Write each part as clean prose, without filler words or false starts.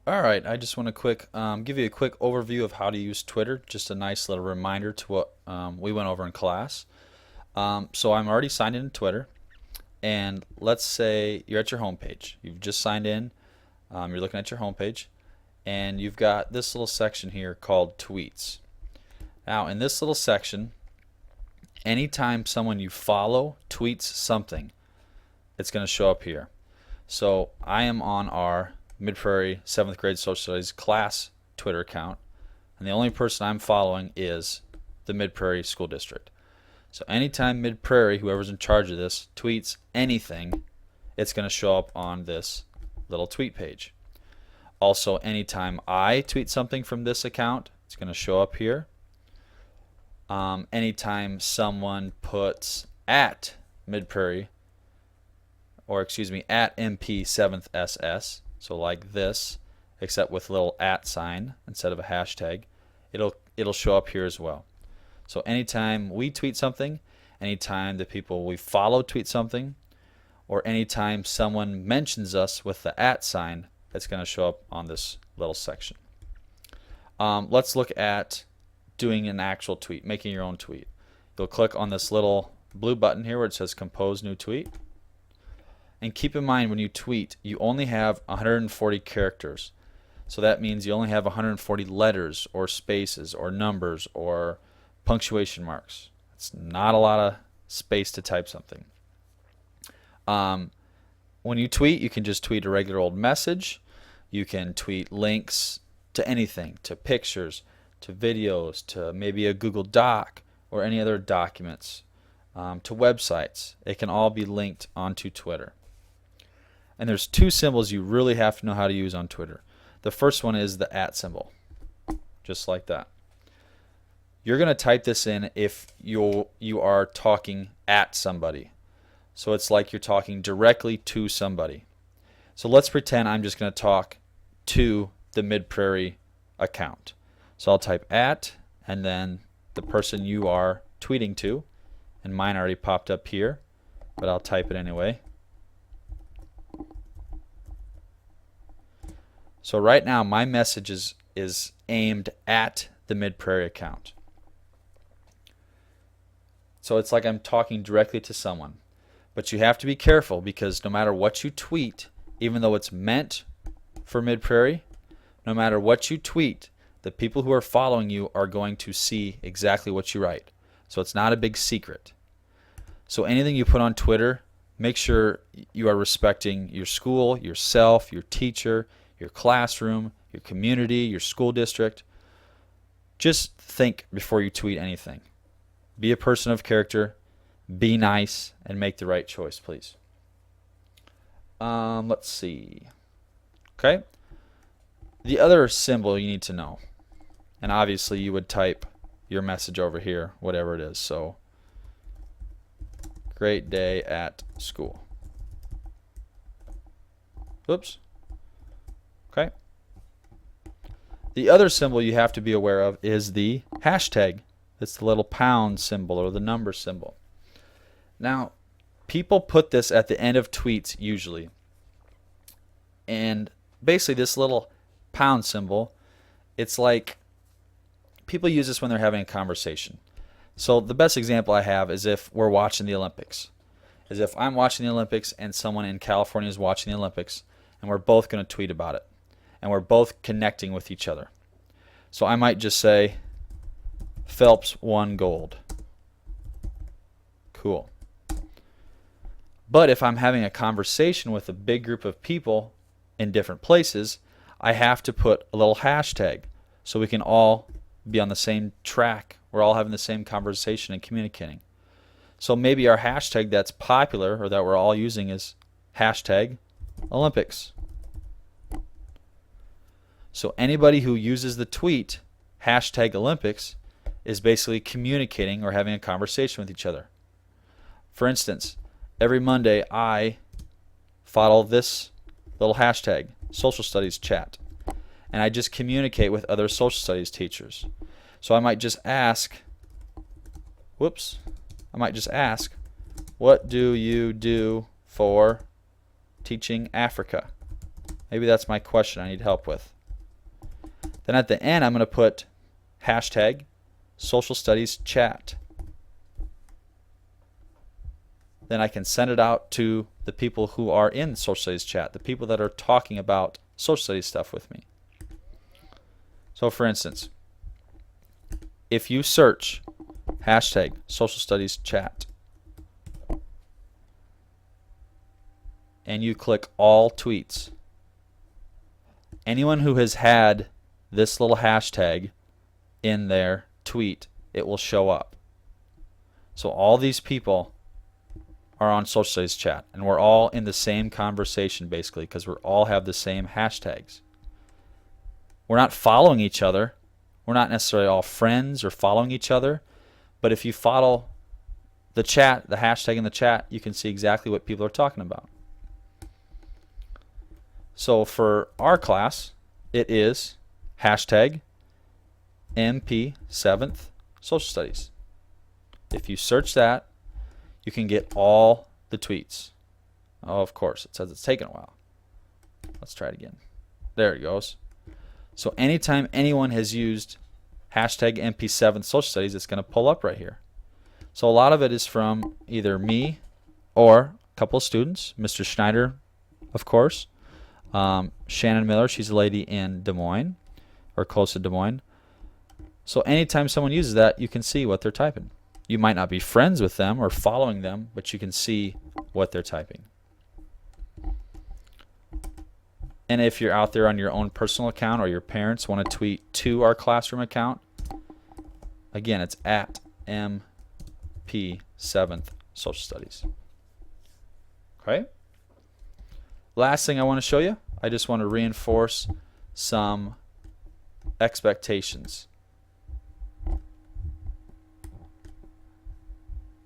All right, I just want to give you a quick overview of how to use Twitter. Just a nice little reminder to what we went over in class. So I'm already signed in to Twitter, and let's say you're at your home page. You've just signed in. You're looking at your home page, and you've got this little section here called Tweets. Now, in this little section, anytime someone you follow tweets something, it's going to show up here. So I am on our Mid-Prairie 7th grade social studies class Twitter account, and the only person I'm following is the Mid-Prairie School District. So anytime Mid-Prairie, whoever's in charge of this, tweets anything, it's going to show up on this little tweet page. Also, anytime I tweet something from this account, it's going to show up here. Anytime someone puts at Mid-Prairie, or excuse me, at MP7thSS, so like this, except with a little at sign instead of a hashtag, it'll show up here as well. So anytime we tweet something, anytime the people we follow tweet something, or anytime someone mentions us with the at sign, it's going to show up on this little section. Let's look at doing an actual tweet, making your own tweet. You'll click on this little blue button here where it says Compose New Tweet. And keep in mind, when you tweet, you only have 140 characters. So that means you only have 140 letters or spaces or numbers or punctuation marks. It's not a lot of space to type something. When you tweet, you can just tweet a regular old message. You can tweet links to anything, to pictures, to videos, to maybe a Google Doc or any other documents, to websites. It can all be linked onto Twitter. And there's two symbols you really have to know how to use on Twitter. The first one is the at symbol, just like that. You're going to type this in if you are talking at somebody. So it's like you're talking directly to somebody. So let's pretend I'm just going to talk to the Mid-Prairie account. So I'll type at and then the person you are tweeting to, and mine already popped up here, but I'll type it anyway. So right now my message is aimed at the Mid-Prairie account. So it's like I'm talking directly to someone. But you have to be careful, because no matter what you tweet, even though it's meant for Mid-Prairie, no matter what you tweet, the people who are following you are going to see exactly what you write. So it's not a big secret. So anything you put on Twitter, make sure you are respecting your school, yourself, your teacher, your classroom, your community, your school district. Just think before you tweet anything. Be a person of character, be nice, and make the right choice, please. Let's see. Okay. The other symbol you need to know, and obviously you would type your message over here, whatever it is. So, great day at school. Oops. Okay. The other symbol you have to be aware of is the hashtag. It's the little pound symbol or the number symbol. Now, people put this at the end of tweets usually. And basically this little pound symbol, it's like people use this when they're having a conversation. So the best example I have is if we're watching the Olympics. Is if I'm watching the Olympics and someone in California is watching the Olympics, and we're both going to tweet about it. And we're both connecting with each other. So I might just say, Phelps won gold. Cool. But if I'm having a conversation with a big group of people in different places, I have to put a little hashtag so we can all be on the same track. We're all having the same conversation and communicating. So maybe our hashtag that's popular or that we're all using is hashtag Olympics. So anybody who uses the tweet hashtag Olympics is basically communicating or having a conversation with each other. For instance, every Monday I follow this little hashtag, social studies chat, and I just communicate with other social studies teachers. So I might just ask, what do you do for teaching Africa? Maybe that's my question I need help with. Then at the end, I'm going to put hashtag social studies chat. Then I can send it out to the people who are in social studies chat, the people that are talking about social studies stuff with me. So for instance, if you search hashtag social studies chat and you click all tweets, anyone who has had this little hashtag in their tweet, it will show up. So all these people are on social studies chat, and we're all in the same conversation basically because we all have the same hashtags. We're not following each other. We're not necessarily all friends or following each other, but if you follow the chat, the hashtag in the chat, you can see exactly what people are talking about. So for our class, it is hashtag MP7th Social Studies. If you search that, you can get all the tweets. Oh, of course, it says it's taken a while. Let's try it again. There it goes. So anytime anyone has used hashtag MP7 Social Studies, it's going to pull up right here. So a lot of it is from either me or a couple of students. Mr. Schneider, of course. Shannon Miller, she's a lady in Des Moines, or close to Des Moines. So anytime someone uses that, you can see what they're typing. You might not be friends with them or following them, but you can see what they're typing. And if you're out there on your own personal account or your parents want to tweet to our classroom account, again, it's at MP7th Social Studies. Okay? Last thing I want to show you, I just want to reinforce some expectations.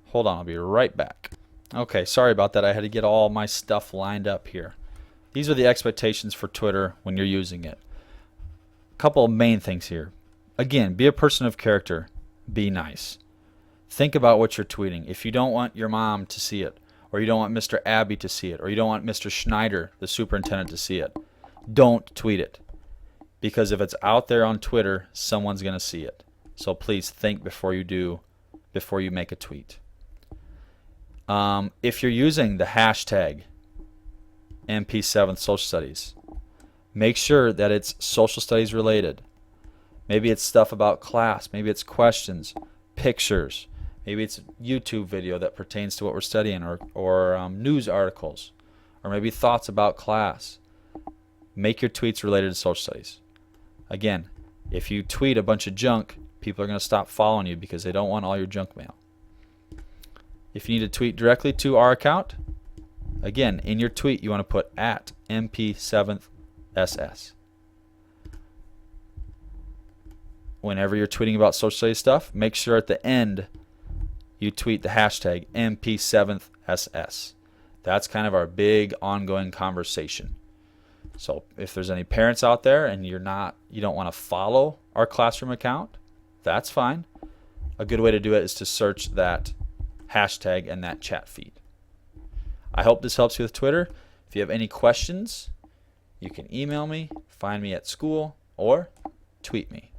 Hold on, I'll be right back. Okay, sorry about that. I had to get all my stuff lined up here. These are the expectations for Twitter when you're using it. A couple of main things here. Again, be a person of character. Be nice. Think about what you're tweeting. If you don't want your mom to see it, or you don't want Mr. Abbey to see it, or you don't want Mr. Schneider, the superintendent, to see it, don't tweet it. Because if it's out there on Twitter, someone's going to see it. So please think before you make a tweet. If you're using the hashtag MP7 Social Studies, make sure that it's social studies related. Maybe it's stuff about class. Maybe it's questions, pictures. Maybe it's a YouTube video that pertains to what we're studying, or news articles, or maybe thoughts about class. Make your tweets related to social studies. Again, if you tweet a bunch of junk, people are going to stop following you because they don't want all your junk mail. If you need to tweet directly to our account, again, in your tweet you want to put at MP7thSS. Whenever you're tweeting about social studies stuff, make sure at the end you tweet the hashtag MP7thSS. That's kind of our big ongoing conversation. So if there's any parents out there and you don't want to follow our classroom account, that's fine. A good way to do it is to search that hashtag and that chat feed. I hope this helps you with Twitter. If you have any questions, you can email me, find me at school, or tweet me.